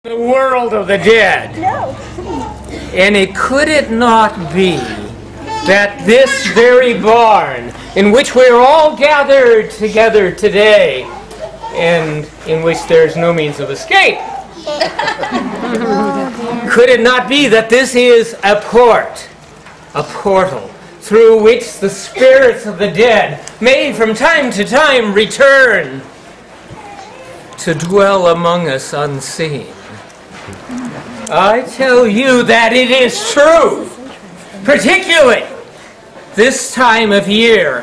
The world of the dead. No. And could it not be that this very barn in which we are all gathered together today and in which there's no means of escape, could it not be that this is a portal through which the spirits of the dead may from time to time return to dwell among us unseen? I tell you that it is true, particularly this time of year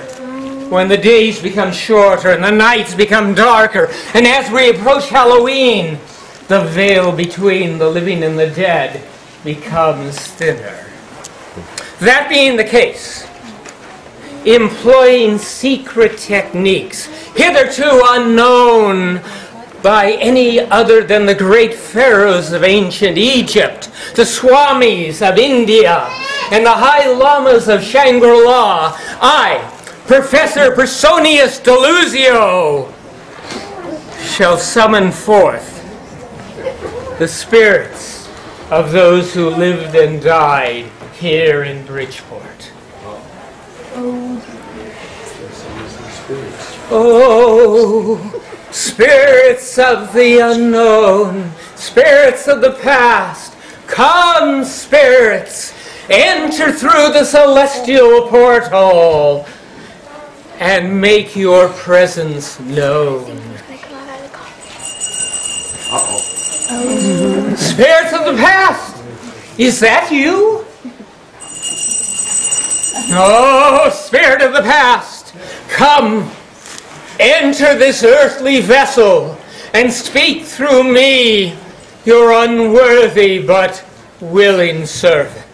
when the days become shorter and the nights become darker, and as we approach Halloween, the veil between the living and the dead becomes thinner. That being the case, employing secret techniques hitherto unknown by any other than the great pharaohs of ancient Egypt, the swamis of India, and the high lamas of Shangri-La, I, Professor Personius Deluzio, shall summon forth the spirits of those who lived and died here in Bridgeport. Oh, spirits of the unknown, spirits of the past, come, spirits, enter through the celestial portal and make your presence known. Spirits of the past, is that you? Oh, spirit of the past, come, enter this earthly vessel and speak through me, your unworthy but willing servant.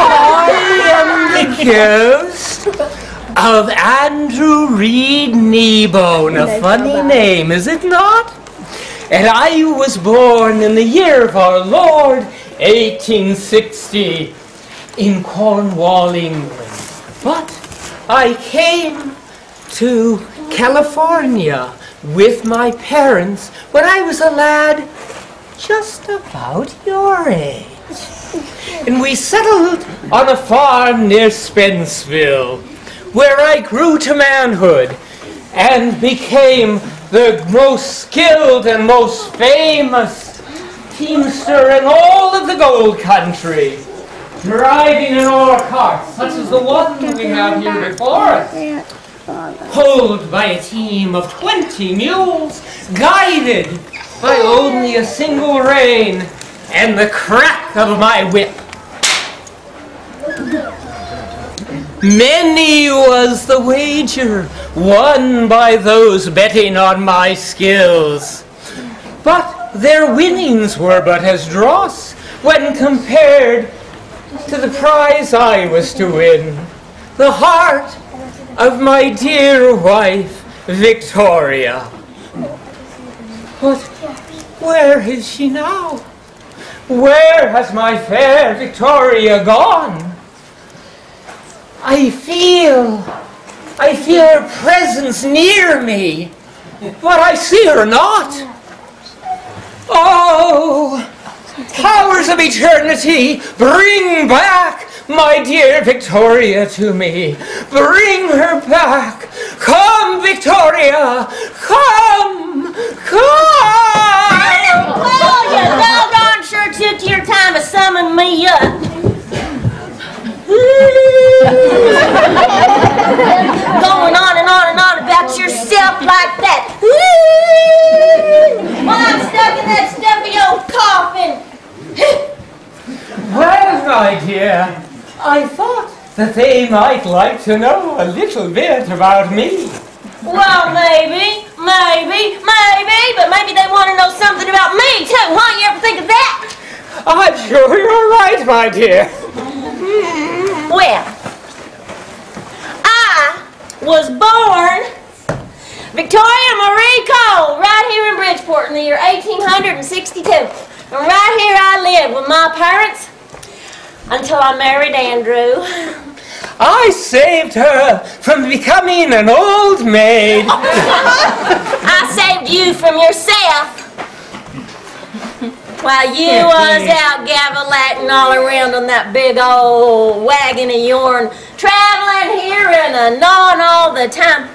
I am the ghost of Andrew Kneebone, a funny name, is it not? And I was born in the year of our Lord, 1860, in Cornwall, England. But I came to California with my parents when I was a lad just about your age. And we settled on a farm near Spenceville, where I grew to manhood and became the most skilled and most famous teamster in all of the gold country, driving in ore carts such as the one we have here before us, pulled by a team of 20 mules, guided by only a single rein and the crack of my whip. Many was the wager won by those betting on my skills, but their winnings were but as dross when compared to the prize I was to win, the heart of my dear wife, Victoria. But where is she now? Where has my fair Victoria gone? I feel her presence near me, but I see her not. Oh, powers of eternity, bring back my dear Victoria to me. Bring her back. Come, Victoria. Come. Well, you doggone sure took your time to summon me up. Going on and on and on about yourself like that. While I'm stuck in that stuffy old coffin. Well, my dear, I thought that they might like to know a little bit about me. Well, maybe, but maybe they want to know something about me too, huh? You ever think of that? I'm sure you're right, my dear. Well, I was born Victoria Marie Cole, right here in Bridgeport in the year 1862. And right here I lived with my parents until I married Andrew. I saved her from becoming an old maid. I saved you from yourself while you was out gavilating all around on that big old wagon of yourn, traveling here and anon all the time.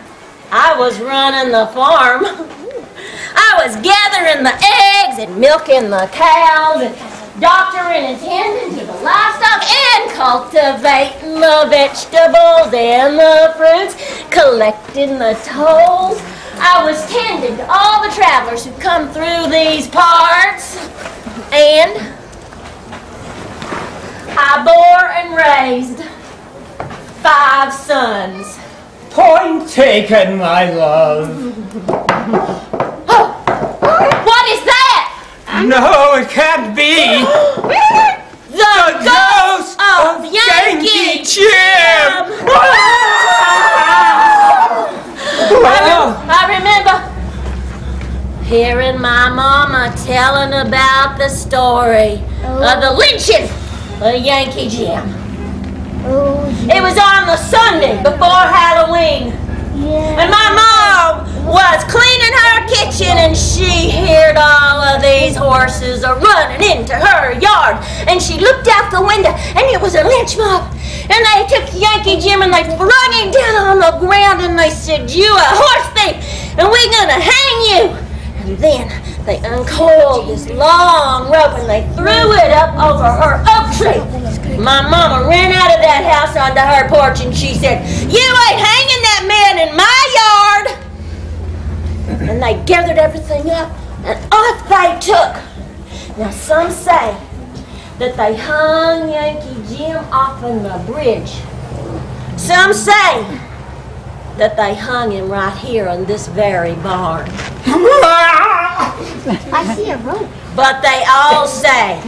I was running the farm. I was gathering the eggs and milking the cows and doctoring and tending to the livestock and cultivating the vegetables and the fruits, collecting the tolls. I was tending to all the travelers who come through these parts, and I bore and raised 5 sons. Point taken, my love. Oh, what is that? No, it can't be. The ghost of Yankee Jim! I remember hearing my mama telling about the story of the lynching of Yankee Jim. It was on the Sunday before Halloween. And my mom was cleaning her kitchen and she heard all of these horses are running into her yard. And she looked out the window and it was a lynch mob. And they took Yankee Jim and they flung him down on the ground and they said, "You a horse thief and we're gonna hang you." And then they uncoiled this long rope and they threw it up over her oak tree. My mama ran out of that house onto her porch and she said, "You ain't hanging that man in my yard." And they gathered everything up and off they took. Now some say that they hung Yankee Jim off in the bridge. Some say that they hung him right here on this very barn. I see a rope. But they all say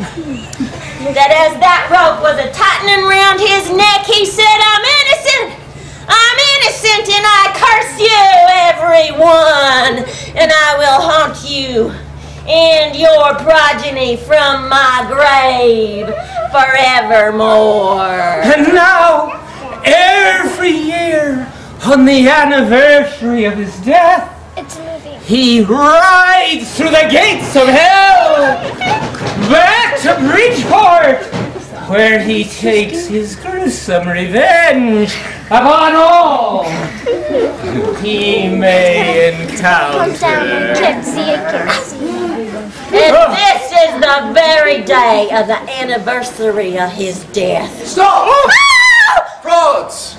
that as that rope was a tightening around his neck, he said, "I'm innocent! I'm innocent and I curse you, everyone, and I will haunt you and your progeny from my grave forevermore." And now, every year, on the anniversary of his death, It's moving. he rides through the gates of hell back to Bridgeport, where he takes his gruesome revenge upon all he may Come down and encounter. can't see it, can't see it. And this is the very day of the anniversary of his death. Stop! Frauds!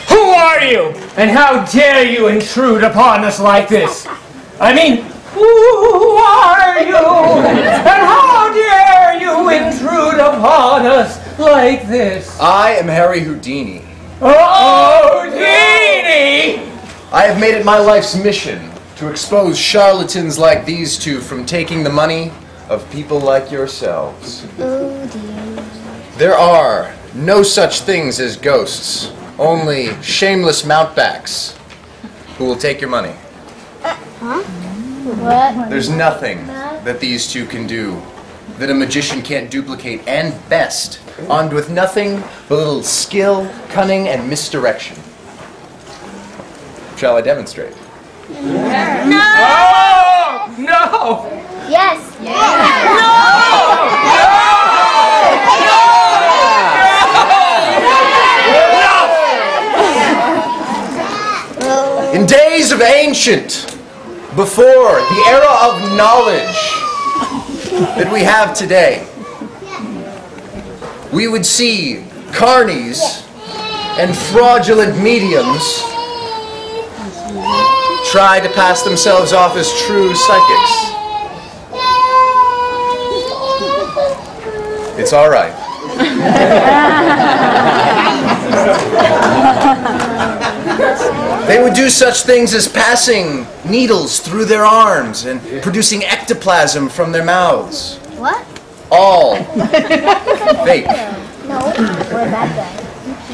Who are you? And how dare you intrude upon us like this? I mean, who are you? And how dare you intrude upon us like this? I am Harry Houdini. Oh, Houdini! I have made it my life's mission to expose charlatans like these two from taking the money of people like yourselves. Oh dear. There are no such things as ghosts, only shameless mountebanks who will take your money. What? There's nothing that these two can do that a magician can't duplicate, and best, armed with nothing but a little skill, cunning, and misdirection. Shall I demonstrate? No! Oh, no! Yes. In days of ancient, before the era of knowledge that we have today, we would see carnies and fraudulent mediums try to pass themselves off as true psychics. It's all right. They would do such things as passing needles through their arms and producing ectoplasm from their mouths. What? All fake. No, we're a bad guy.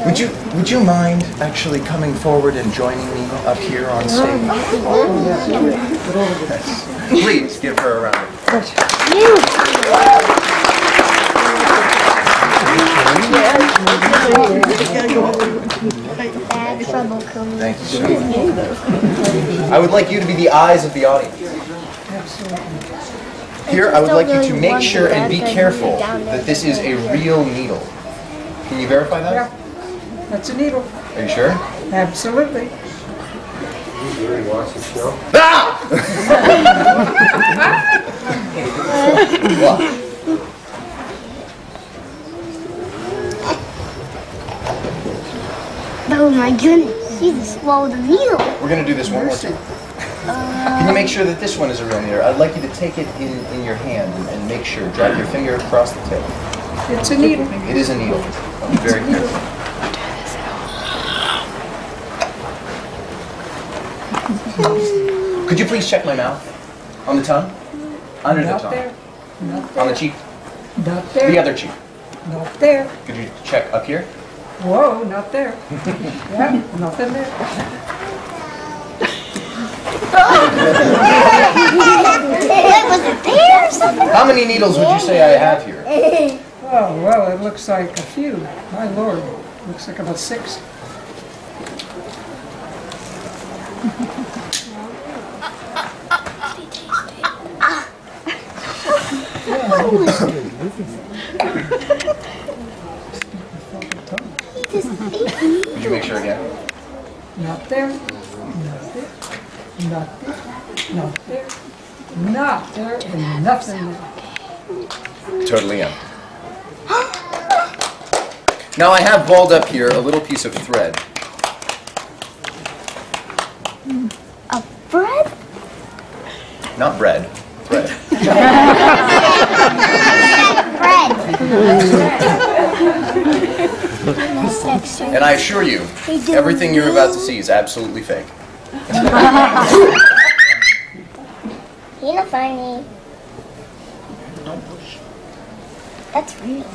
Would you mind actually coming forward and joining me up here on stage? Please give her a round of applause. Bad trouble coming. Thank you so much. I would like you to be the eyes of the audience. Here, I would like you to make sure and be careful that this is a real needle. Can you verify that? Yeah, that's a needle. Are you sure? Absolutely. Ah! What? Oh my goodness, you just swallowed the needle. We're going to do this one more time. Can you make sure that this one is a real needle? I'd like you to take it in your hand and make sure. Drag your finger across the tip. It's a needle. It is a needle. Be very careful. Could you please check my mouth? On the tongue? Under the Not tongue. there. Not On there. the cheek? Not there. The other cheek. Not there. Could you check up here? Whoa, not there. Yeah, nothing there. Was it there or something? How many needles would you say I have here? Oh, well, it looks like a few. My lord. Looks like about 6. Could you make sure again? Not there. Not there. Not there. Not there. Not there. And nothing there. Totally am. Now I have balled up here a little piece of thread. A bread? Not bread. Thread. Bread. And I assure you, everything you're about to see is absolutely fake. You're not funny. That's real.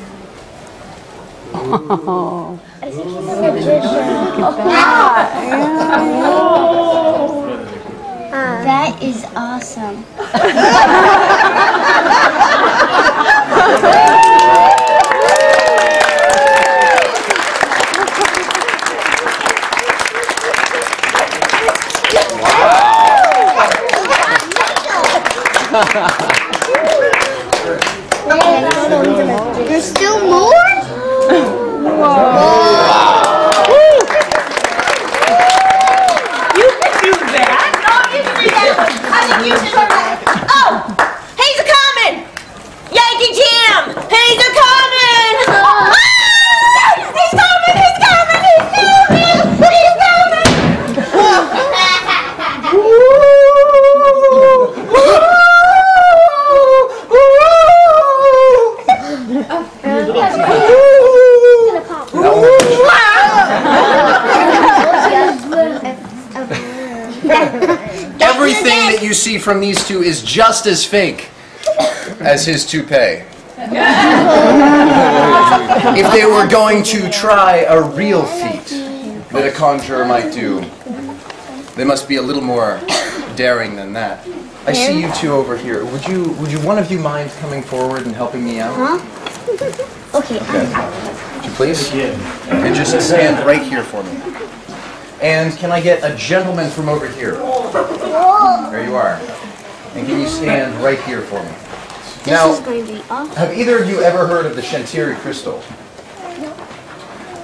Oh. I think he's a magician. That is awesome. There's still more? You can do that. No, you can do that. I think you should learn that. Oh, he's a coming. Yankee Jim, he's a coming. Ah! He's coming. He's coming. He's coming. He's coming. Everything that you see from these two is just as fake as his toupee. If they were going to try a real feat that a conjurer might do, they must be a little more daring than that. I see you two over here. Would you one of you mind coming forward and helping me out? Huh? Okay. Would you please? And just stand right here for me. And can I get a gentleman from over here? There you are. And can you stand right here for me? This is going to be awesome. Have either of you ever heard of the Chantieri crystal?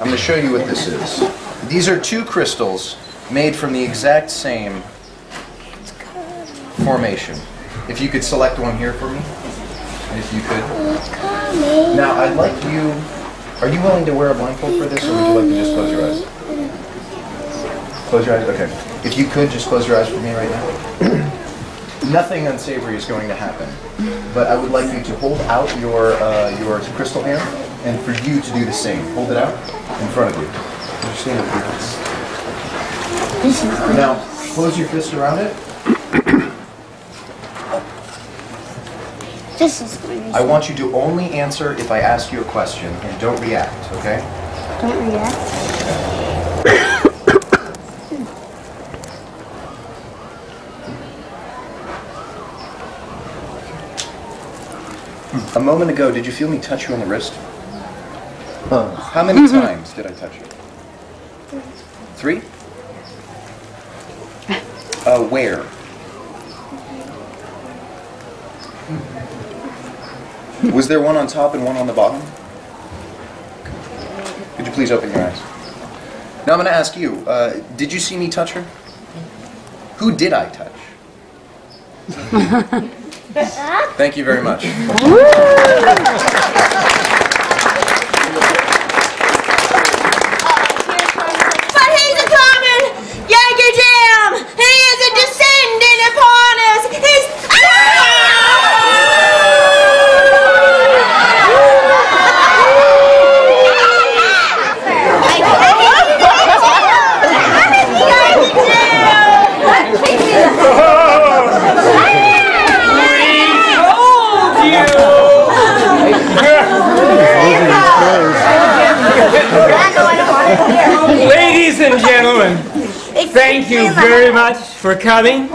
I'm going to show you what this is. These are two crystals made from the exact same formation. If you could select one here for me. If you could. Now, I'd like you... Are you willing to wear a blindfold for this, or would you like to just close your eyes? Close your eyes? Okay. If you could, just close your eyes for me right now. Nothing unsavory is going to happen. But I would like you to hold out your crystal hand, and for you to do the same. Hold it out in front of you. Now, close your fist around it. This is going to be I want you to only answer if I ask you a question, and don't react, okay? Don't react. A moment ago, did you feel me touch you on the wrist? How many times did I touch you? 3? Where? Was there one on top and one on the bottom? Could you please open your eyes? Now I'm going to ask you, did you see me touch her? Who did I touch? Thank you very much. But he's a coming! Yankee Jam! He is a descending upon us! He's... Ladies and gentlemen, thank you very much for coming.